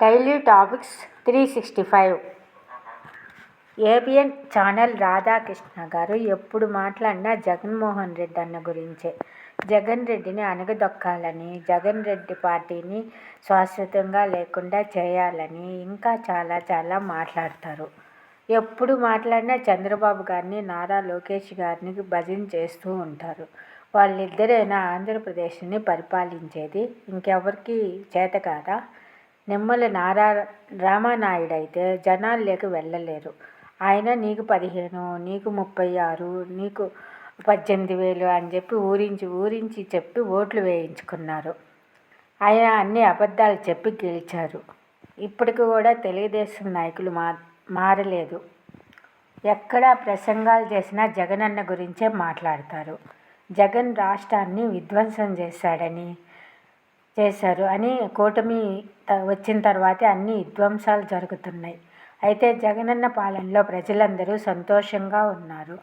Daily topics 365. ABN channel Radhakrishna గారు ఎప్పుడు మాట్లాడినా జగన్మోహన్ రెడ్డి అన్న గురించే. జగన్ రెడ్డిని అణగదొక్కాలని, జగన్ రెడ్డి పార్టీని శాశ్వతంగా లేకుండా చేయాలని ఇంకా చాలా మాట్లాడతారు. ఎప్పుడు మాట్లాడినా చంద్రబాబు గారిని, నారా లోకేష్ గారిని భజన చేస్తూ ఉంటారు. వాళ్ళిద్దరైనా ఆంధ్రప్రదేశ్ని పరిపాలించేది. ఇంకెవరికి చేత కాదా? నిమ్మల రామానాయుడు అయితే జనాల్లోకి వెళ్ళలేరు. ఆయన నీకు 15, నీకు 36, నీకు 18,000 అని చెప్పి ఊరించి చెప్పి ఓట్లు వేయించుకున్నారు. ఆయన అన్ని అబద్ధాలు చెప్పి గెలిచారు. ఇప్పటికి కూడా తెలుగుదేశం నాయకులు మారలేదు. ఎక్కడా ప్రసంగాలు చేసినా జగనన్న గురించే మాట్లాడతారు. జగన్ రాష్ట్రాన్ని విధ్వంసం చేశారు అని కూటమి వచ్చిన తర్వాతే అన్ని విధ్వంసాలు జరుగుతున్నాయి. అయితే జగనన్న పాలనలో ప్రజలందరూ సంతోషంగా ఉన్నారు.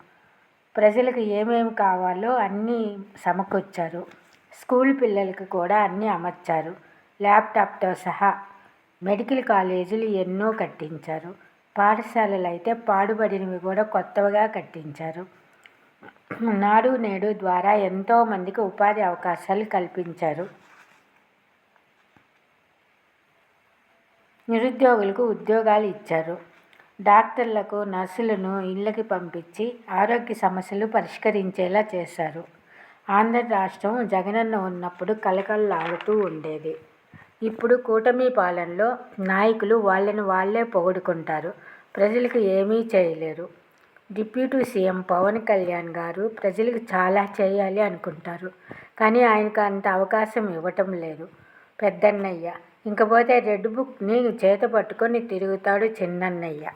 ప్రజలకు ఏమేమి కావాలో అన్నీ సమకూర్చారు. స్కూల్ పిల్లలకు కూడా అన్నీ అమర్చారు. ల్యాప్టాప్తో సహా. మెడికల్ కాలేజీలు ఎన్నో కట్టించారు. పాఠశాలలు అయితే పాడుబడినవి కూడా కొత్తగా కట్టించారు. నాడు నేడు ద్వారా ఎంతోమందికి ఉపాధి అవకాశాలు కల్పించారు. నిరుద్యోగులకు ఉద్యోగాలు ఇచ్చారు. డాక్టర్లకు, నర్సులను ఇళ్ళకి పంపించి ఆరోగ్య సమస్యలు పరిష్కరించేలా చేశారు. ఆంధ్ర రాష్ట్రం జగనన్న ఉన్నప్పుడు కళకళలాడుతూ ఉండేది. ఇప్పుడు కూటమి పాలనలో నాయకులు వాళ్ళని వాళ్ళే పొగుడుకుంటారు. ప్రజలకు ఏమీ చేయలేరు. డిప్యూటీ సీఎం పవన్ కళ్యాణ్ గారు ప్రజలకు చాలా చేయాలి అనుకుంటారు. కానీ ఆయనకు అంత అవకాశం ఇవ్వటం లేదు. పెద్దన్నయ్య ఇంకపోతే రెడ్ బుక్ని చేత పట్టుకొని తిరుగుతాడు చిన్నన్నయ్య.